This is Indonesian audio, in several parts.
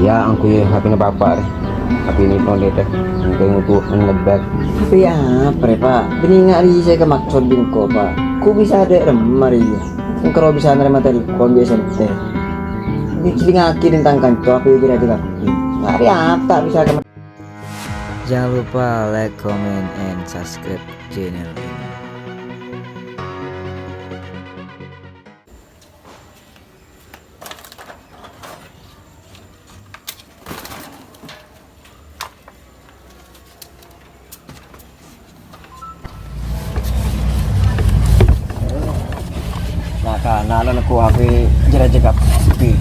Ya, aku ya HP na papa. HP ni pun dia dah. Tengok tu ngebat. Tapi apa Pak? Beningat ri saya ke maksud din ko Pak. Ku bisa ada remari. Kung karo bisa nerima telepon biasa teh. Di cilingaki din tangkan tu apa yang kira-kira. Ngari apa bisa ke. Jangan lupa like, comment, and subscribe channel ini. Nalan aku HP jaga sepi.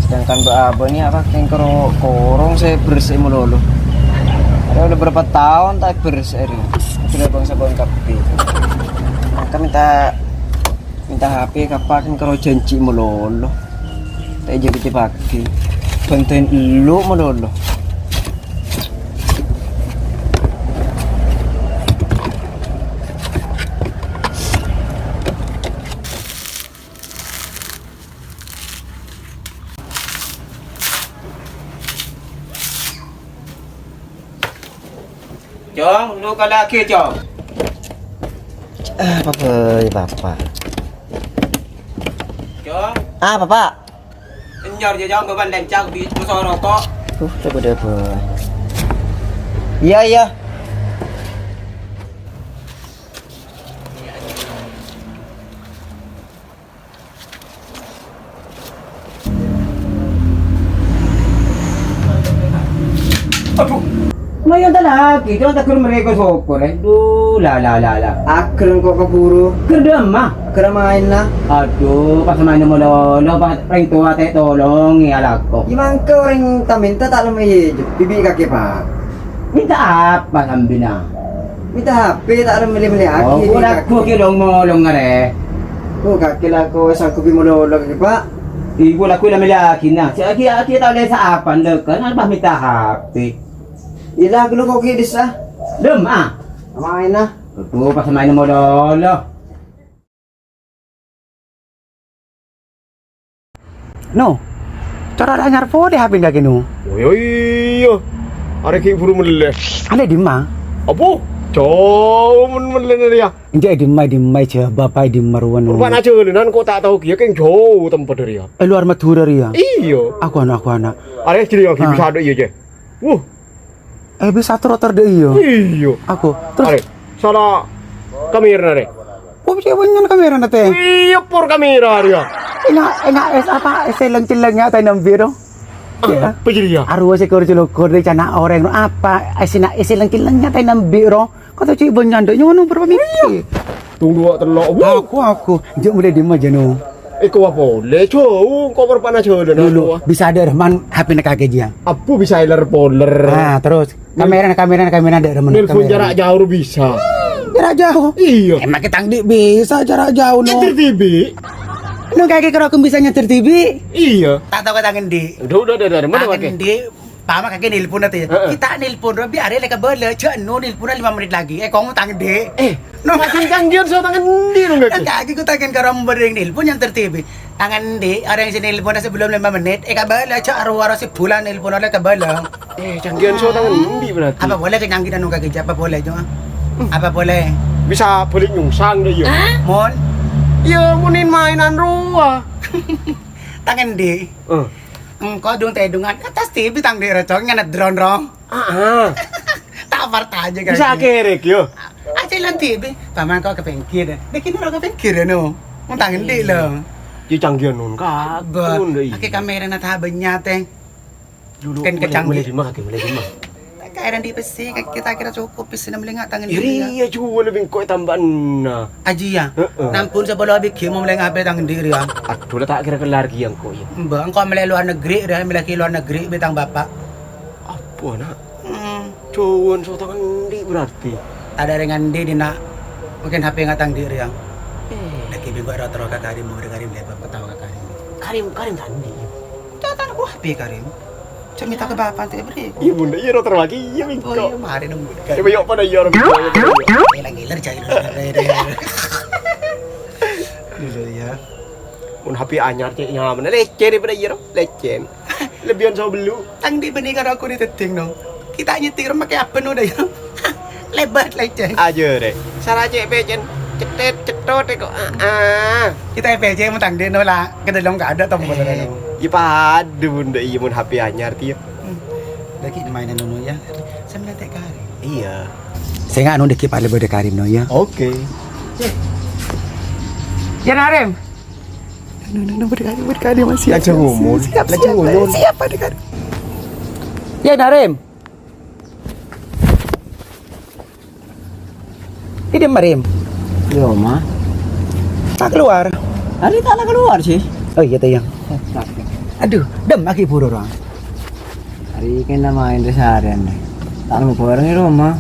Sedangkan Mbak ni apa yang korong saya bersih melulu. Ada udah berapa tahun tak bersih ini. Sudah bangsa bang kapi. Maka minta HP kapan karo janji melulu. Tak jadi dipaki. Bantuin lu melulu. Chong, lu kalau lagi Chong. Bapak. Chong, Bapak. enyor je Chong ke bandang cak di musuh rokok. Coba deh, Iya. Aduh. Ngayon lagi, jangan tak kurang mereka sokor Duh, la. Akren kok keburu. Kerdem mah. Kera main lah. Aduh, pas main mo lolo, pas ring tua teh tolong ya lako. Gimana ke orang tak minta tak lama ye, bibi kaki Pak. Minta apa sambina? Minta HP tak ada meli-meli Oh, aki. aku kilong molong ngare. Oh, kaki lah ko sangkup mo kaki Pak. Ibu laku lah melaki na. Si aki tahu le sa apan lekan, apa minta HP? Ila gulo ko kidis ah. Dem ah. Main lah. Aduh, pas main mo lolo. No, cara anyar po deh HP nggak gini. Oh iya, ada kayak buru meleleh. Ada di mana? Apa? Jauh meleleh ya. Injak di mai cah, bapak di marwan. Rupa aja nan kok tak tahu kia kayak jauh tempat dari ya. Luar Madura ya. Iya. Aku anak. Ada jadi yang bisa ada iya je. Bisa trotter deh iya. Iya. Aku. Ada. Terus, Salah kamera deh. oh bisa banyak kamera nate. Iya por kamera dia. Enak es apa? Es lang-lang tayo ng biro. Apa jadi ya? Arwa si kurjulo kurdi cana orang apa? Es lang-lang tayo ng biro. Kata cuy banyak nyo ano berapa minggu? Tunggu terlalu. Aku. Jom mulai di mana no? Kau apa boleh jauh kau berpana jauh Dulu bisa ada Rahman HP nak kage dia. Apa bisa iler poler? Nah terus kamera ada Rahman. Nelfon jarak jauh bisa. Jarak jauh. Iya. Emang kita bisa jarak jauh no. Nyetir TV. No kage kalau aku bisa nyetir TV. Iya. Tak tahu kata ngendi. Udah mana Tangan pakai? ngendi. Pama kage nelpon natin. Kita nelpon Robi are leka bala. Cak no nelpon na 5 menit lagi. Kung tangan di. No, makin kangen so tangan di no gak? Kage ko tangan ka ram bering nelpon yang tertibi. Tangan di. Orang si nelpon na sebelum 5 menit. Kabala cak araw-araw si pulan nelpon na kabala. Canggih so tangan di berarti. Apa boleh kenyangin anu kage apa boleh jo? Apa boleh? Bisa beli nyungsang deh ya. Mon. Ya munin mainan ruah. Tangan di. Engkau dong tedungan atas TV tang di recong nganat drone rong. Tak parta aja kan. Bisa kerek yo. Aja lang TV. Paman kau kepengkir. Dekin orang kepengkir no. Ang tangan di lo. Ya canggih nun kak. Pakai kamera na tahabanya teh. Dulu Kan kecanggih. mulai lima. Kairan di pesi kita kira cukup pesi na melinga tangan Iri ya juga lebih kau tambahan na. Aji ya. Nampun sa balo bikhi mo melinga pe tangan diri ya. Aduh tak kira kelar yang kau ya. Mbak engkau mele luar negeri dah melaki luar negeri betang bapak. Apa nak? Cuan so tangan di berarti. Ada dengan di nak mungkin HP ngatang diri yang. Lagi bigo rotro ka Karim mo Karim lepa patawa ka Karim. Karim tadi. Tatan ko HP Karim. Cerita ke bapak teh beri. Iya bunda iya rotor lagi iya Oh minggu. iya mari dong. Coba yuk pada iya orang. Gilang-gilang cai. Dulu ya. Mun HP anyar cek nyaman leceh daripada iya leceh. lebihan sama belu. Tang di benih karo aku ni teting dong. Kita nyetir pakai apa nu dah ya? Lebat lah ceng. Aja deh. Salah cek becen. Cetot kok. Kita PJ mau tang di nu lah. Kita dong enggak ada tombol ada. Ya padu bunda iya mun HP anyar tiap. Lagi mainan nu ya. Sambil tek kari. Iya. Saya nggak nu deki pada bode karim nu ya. Oke. Ya Narim. Nu bode karim masih. Aja ngomong. Siap, Aja siap, ngomong. siap bode karim. Ya Narim. Ini Marim. Yo, mah. Tak keluar. Hari tak nak keluar sih. Oh iya tayang. Aduh, dem lagi buru orang. Hari kena main di seharian deh. Tak mau keluar di rumah.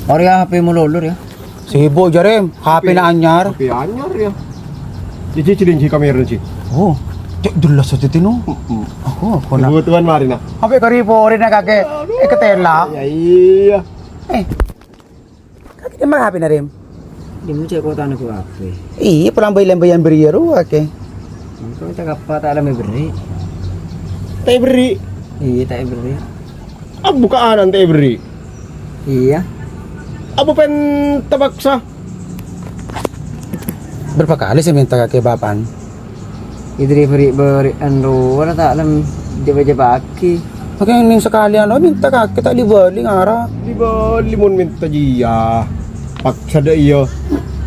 Hari HP mu lulur ya. Sibuk Jarim, HP na anyar. HP anyar ya. Cici cilinci kamera cici. Oh, cek dulu saja tino. Aku nak. Kebutuhan mari nah. HP karipo rin na kake. Ketela. Ya iya. Kaki dia marah HP na rin. Di mu cek kota aku HP. Iya, pulang bayan beriru ake. Kau cakap apa tak ada beri. Teh beri. Iya tak beri. Bukaan teh beri. Iya. Apa pen tabaksa? Berapa kali saya minta kake bapan? Idri beri anu wala tak alam jaba aki. Makanya ning sekalian lo minta kake tak dibeli ngara. Di Bali mun minta jia. Paksa deh iya.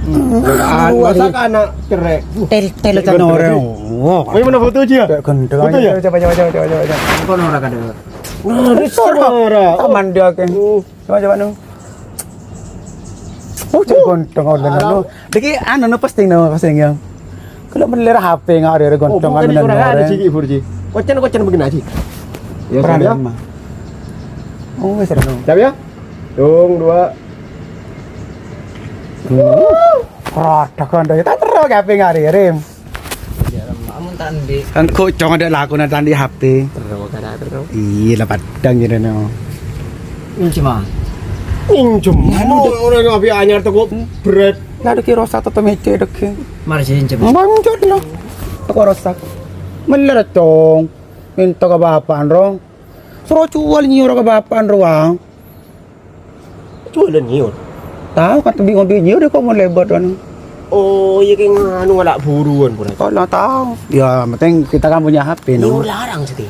Masa anak cerai. Tel tanore. Wah. Mau mana foto aja? Kayak gendeng Foto ya? aja. Coba. Kau nora kada. Taman dia ke. Coba nu. Oh, cek gontong orang nu. Deki anu nu posting yang. Kalau melera HP ngare gontong bukan anu kurang ada nu. ciki furji. Kocan begini aja. Ya Peran ya. mah. Oh, wes nu. Siap ya? Dong, 2. Rada kondo tak terus HP ngare rem. Amun tandi. Kan kocong ada laku na tandi HP. Terus kada terus. Iya lah padang gitu no. Ini cuma. Injem. Orang ngapi anyar tuh bread. Nggak ada kira satu temece deke. Mari sih cuma. Manjot lo. Aku rosak. Melera cong. Minta ke bapaan rong. Suruh jual nyiur ke bapaan ruang. Jualan nyur. Tahu kata bingung nyiur deh kok mau lebar kan. Oh, iya kayak nganu ngalak buruan pun. Kalau tahu. Ya, penting kita kan punya HP no. Nyur larang sih.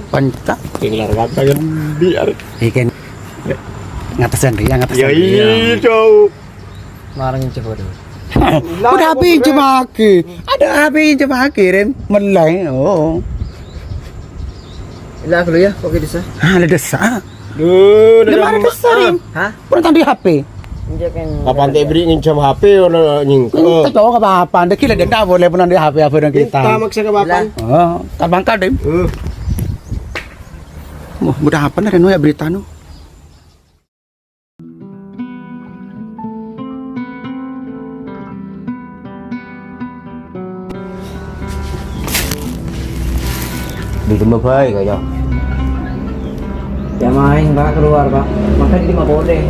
Panca. Kayak larang kan biar. Ikan. Ngatasan dia, Ya iya, cow. Marang coba dulu. Udah HP cuma ke. Ada HP cuma kirim melai. Oh. Ilah dulu ya, kok gitu sah? Ah, ada desa. Duh, Di mana desa rim? Hah? Pernah tadi HP. Injakan. Kapan teh beri nginjam HP orang nyingke. Kita coba ke apa? Anda kira dia tak boleh pernah di HP dengan kita. Kita maksa ke bapan. Oh, tabang kadem. Mudah apa nih ya berita nu? Di rumah baik aja. Ya main pak keluar pak. Makan di 5 boleh.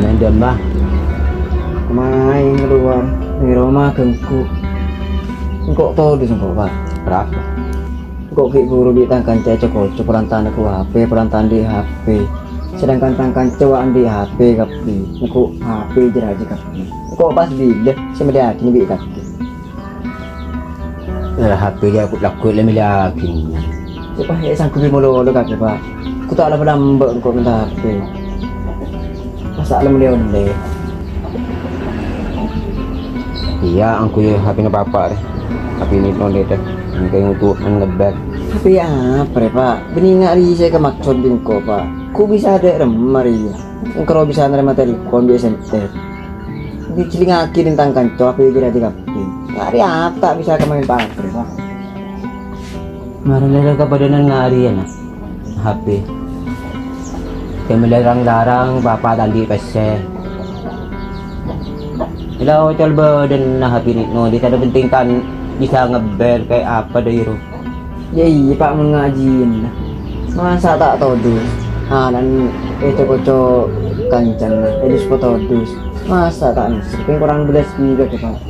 Main dia mbah. Main keluar di rumah gengku. Kok tahu di sini pak? Berapa? Kok kayak guru ditangkan cecok kocok perantahan aku HP perantahan di HP. Sedangkan tangkan cowaan di HP kapi. Aku HP jeraji kapi. Kok pas bila sama dia kini bi kapi. HP dia aku laku lebih lagi. Siapa yang sanggup mulu kaki pak? Aku tak ada pelambak kok minta HP. Masa alam dia onde. Iya, aku ya HP na papa deh. HP ni nolde deh. Ini kayak untuk ngebet. HP apa ya pak? Bening hari saya ke maksud bingko pak. Ku bisa ada remari ya. Kalau bisa nerima telepon biasa ter. Di cilingaki tentang kanco HP jeraji kapi. Hari apa bisa kemain pak? Marunong ka ba doon ng ngari yan HP. Kaya melarang-larang papa tadi pese. Ilaw tol ba doon na HP no? Di tada penting kan bisa ngebel kayak apa dayro. Ya iya pak mengajiin. Masa tak todus. Dan itu koco kancan lah. Edus po todus. Masa tak nisip. Kaya kurang belas giga pak.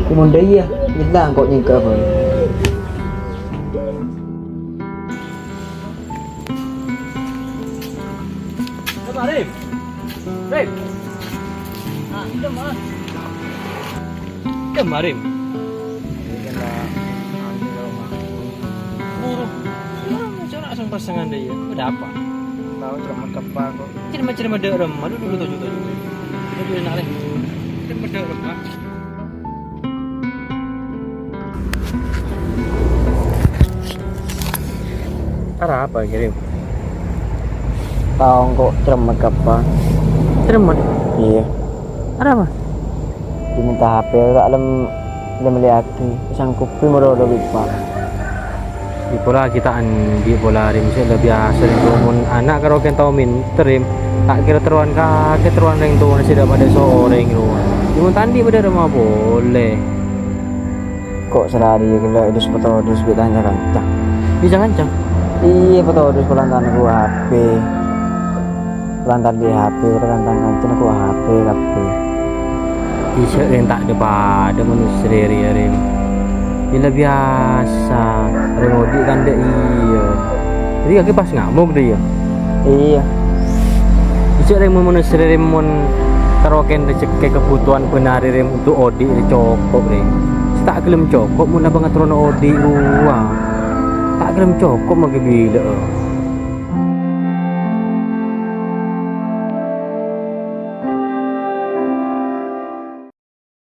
Kumunda iya, kita kok nyingka apa? Rip. Rip. Ah, itu mah. Kemarin. Buruk. Cara asal pasangan dia. Ada apa? Tahu cuma kepang kok. Cerma-cerma ada remah dulu tujuh. Kita boleh nak leh. Cerma ada remah. Ada apa kirim? Tahu kok cuma kepang. Cerma. Iya. Ada apa? Diminta HP tak lem liati sangkupi modal bipa. Di pola kita di pola rim saya lebih biasa ring tumun anak karo ken tau min terim tak kira teruan kake teruan ring tumun sudah pada sore ruan dimun tandi pada rumah boleh Kok serari gila itu sepotodus bitanya kancang. bisa kancang Iya potodus pelantan aku HP. Pelantan di HP pelantan kancang aku HP kabeh. bisa yang tak ada pada manusia rim bila biasa remodi kan dek iya jadi kaki pas ngamuk dia Iya. bisa rim manusia rim taroken rezeki kebutuhan penari rim untuk odi cokok rim tak gelem cokok mun abang aturan odi ruang tak gelem cokok magi bila